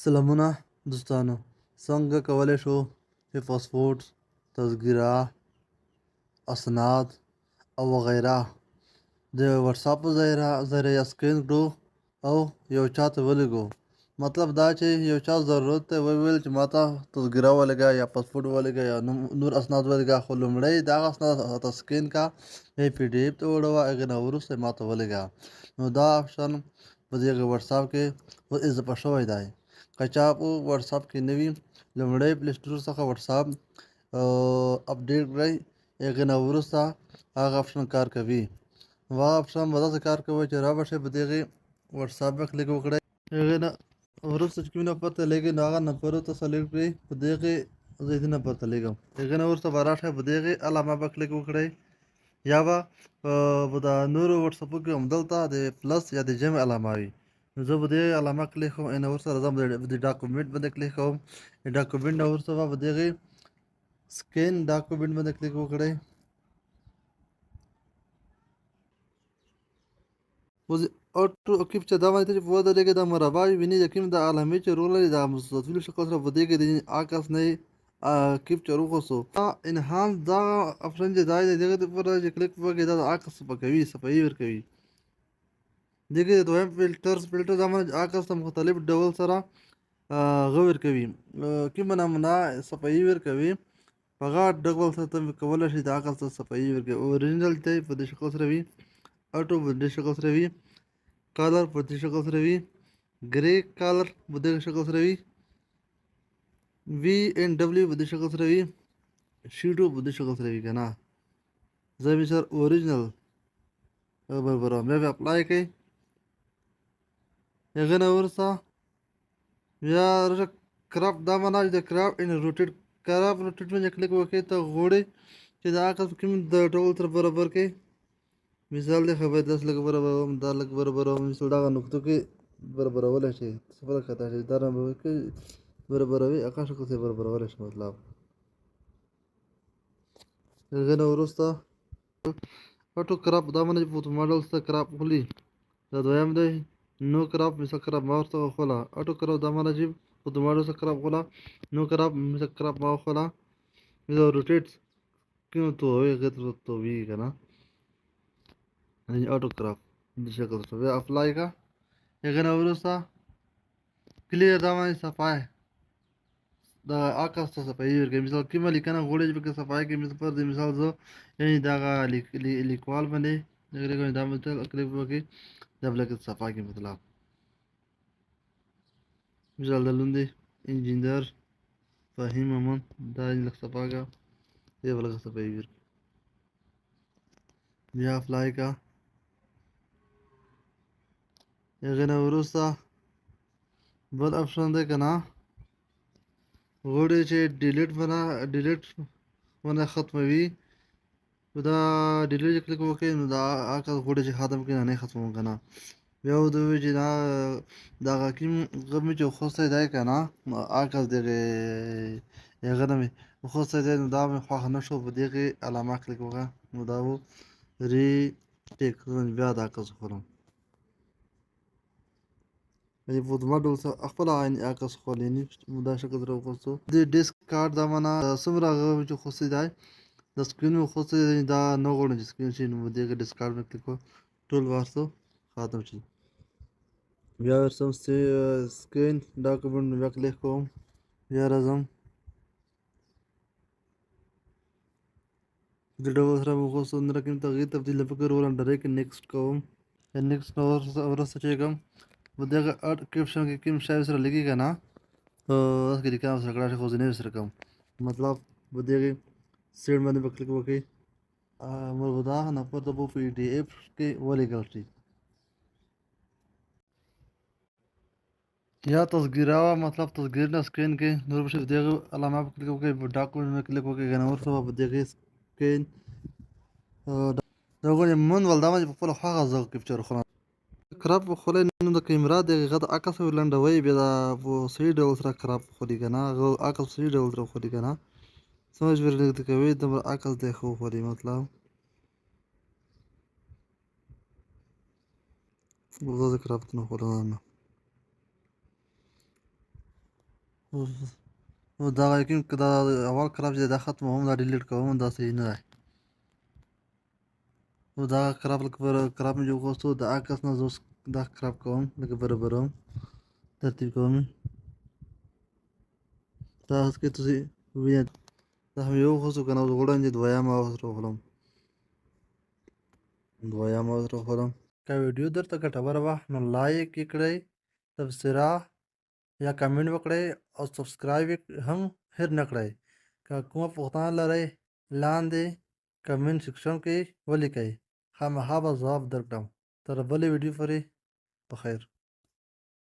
سلامونه دوستانو، څنګه کولی شو چې پاسپورټ، تذکره، اسناد او وغیره د واتساپ په ذریعه سکین کړو او یو چا ته ولېږو. مطلب دا چې یو چا ضرورت ته وویل چې ماته تذکره ولېږه یا پاسپورټ ولېږه یا نور اسناد ولېږه، خو لومړی دغه اسناد راته سکین کا یا PDF ته وړوه، هغې نه وروسته یې ماته ولېږه. نو دا آپشن په دغه واتساپ کې اضافه شوی دی. که چا په واتساپ کې نه وي، لومړی پلی سټور څخه واتساپ اپډیټ کړئ، هغې نه وروسته هغه آپشن کار کوي. هغه آپشن به داسې کار کوي چې رابشئ په دغې واتساپ به کلیک وکړئ، هغې نه وروسته چې کوم نمبر ته لیږئ نو هغه نمبرو ته سلیکټ کړئ، په دغې زه دې نمبر ته لیږم، هغې نه وروسته به راشئ په دغې علامه به کلیک وکړئ، یا به په د نورو واتساپو کې همدلته د پلس یا د جمع علامه وي. نو زه به دې علامه کلیک کوم، نه ورسره راځم د ډاکومنټ باندې کلیک کوم، د ډاکومنټ نه وروسته به په دغې سکین ډاکومنټ باندې کلیک وکړئ. اوټو کیپچا دا باندې چې په ودرېږي دا مربع ویني د کوم د علامې چې رول لري دا مستطیل شکل سره په دې کې د عکس نه کیپچا وخوسو انهانس دا آپشن چې دا دی دغه پر چې کلیک وکړئ دا د عکس صفحوي ورکوي. دغه د دویم فلټر دا باندې عکس ته مختلف ډول سره غور کوي، کومه نمونه صفحوي ورکوي په هغه ډول سره ته کولی شئ د عکس ته صفحوي ورکوي. اوریجنل ته په دې شکل سره وي، اټو په دې شکل سره وي، کالر په دې شکل سره وي، ګرې کالر په دې شکل سره وي، VNW په دې شکل سره وي، شیډو په دې شکل سره وي. که نه زه مثال اوریجنل برابروم، بیا اپلای کوئ، هغې نه وروسته بیا راشه کراپ دا معنا چې د کراپ ان روټیټ باندې کلیک وکړئ. ته غواړئ چې د عکس کوم د ډول سره برابر کړئ. مثال دی خبر داس لږ برابروم، دا لږ برابروم، مثال دغه نقطو کې برابرولی شئ، صفر خطا شي دا برابروي هغه شکل سره برابرولی شئ. مطلب هغې نه وروسته اټو کراپ دا باندې فوټو ماډل سره کراپ خولي، دا دویم دی. نو کراپ مثال کراپ ما ورته وخوله، اټو کراپ دا باندې چې فوټو ماډل سره کراپ خوله، نو کراپ مثال کراپ ما وخوله، مثال روټیټ کوم تو وي هغې ته تو وي که نه اټو کراپ د شکل سره بیا اپلای کا. هغې نه وروسته کلیر دا باندې صفحه د عکس ته صفحوي ورکوي. مثال کومه لیکنه غواړئ چې پکې صفحه کې پر دې مثال زه یعنې دغه لیکوال باندې دا مثال کلیک وکړئ، دا به لکه صفحه کې مطلب مثال د لوندې انجینر فهیم امن دا لږ صفحه کا دې به لږ صفحوي ورکوي. بیا اپلای کا. هغې نه وروسته بل آپشن دی که نه غواړئ چې ډیلیټ باندې ختموي، دا ډیلیټ چې کلیک وکړئ نو دا عکس غواړئ چې ختم کړئ نه ختموم که نه. بیا ورته ووایي چې دغه کوم مې چې وخوستی دی که نه عکس دغې هغه نه مې وخوستی دی نو دا مې خوښ نه شو، په دغې علامه کلیک وکړه نو دا و ریټیک. بیا دا عکس وخورم فوټو ماډل سره خپله عکس خپل یعنې دا شکل سره وخوستو. د ډیسک کارډ دا معنا څومره هغه چې وخوستی دی د سکرین مې وخوستی دی دا نه غواړم چې سکرین شي، نو په دغې ډیسک کارډ باندې کلیک وکړو، ټول وارسو ختم شي. بیا ورسم سکرین ډاکومنټ بیا کلیک کوم، بیا راځم د ډول سره مې وخوستو نه کوم تغییر تبدیل نه فکر ولم ډایرکټ نیکسټ کوم. نیکسټ نه وروسته چې کوم په دغه کیپشن کې کوم شی سره لګي که نه داسې کې لیکنه سره کړه شي خو زه نه سره کوم. مطلب په دغې سیډ باندې به کلیک وکړئ، مربوطه نمبر ته به PDF کې ولیږل شي یا تذکره وه، مطلب تذکرې نه سکرین کې نور به شي په دغې علامه په کلیک وکړئ، په ډاکومنټ باندې کلیک وکړئ که نه وروسته به په دغې سکرین دا غواړي منول دا باندې په خپله خوښه زه کیپچر وخورم. کراپ وخولی نو د کیمرا د هغه د عکس لنډوئ بیا دا په صحیح ډول سره کراپ وخوري که نه هغه عکس په صحیح ډول سره وخوري که نه څومره چې ورته نږدې کوئ دومره عکس دی ښه وخوري. مطلب زه کراپ نه خورم. نو دغه یقین که دا اول خراب چې دا ختموم دا ډیلیټ کوم دا صحیح نه دی. نو دغه خراب لکه خراب مې جوړ غوښتو د هغه کس نه زه اوس دا خراب کوم لکه برابروم ترتیب کوم تاسو کې ਤੁਸੀਂ وینئ دا هم یو غوښتو که نه اوس غواړم چې دویمه اوس راوخلم که ویډیو درته ګټوره وه نو لایک یې کړئ تبصره یا کمنټ وکړئ او سبسکرایب هم هېر نه کړئ که کومه پوښتنه لرئ لاندې کمنټ سیکشن کې ولیکئ خامخا به ځواب درکړم تر بلې ویډیو پورې په خیر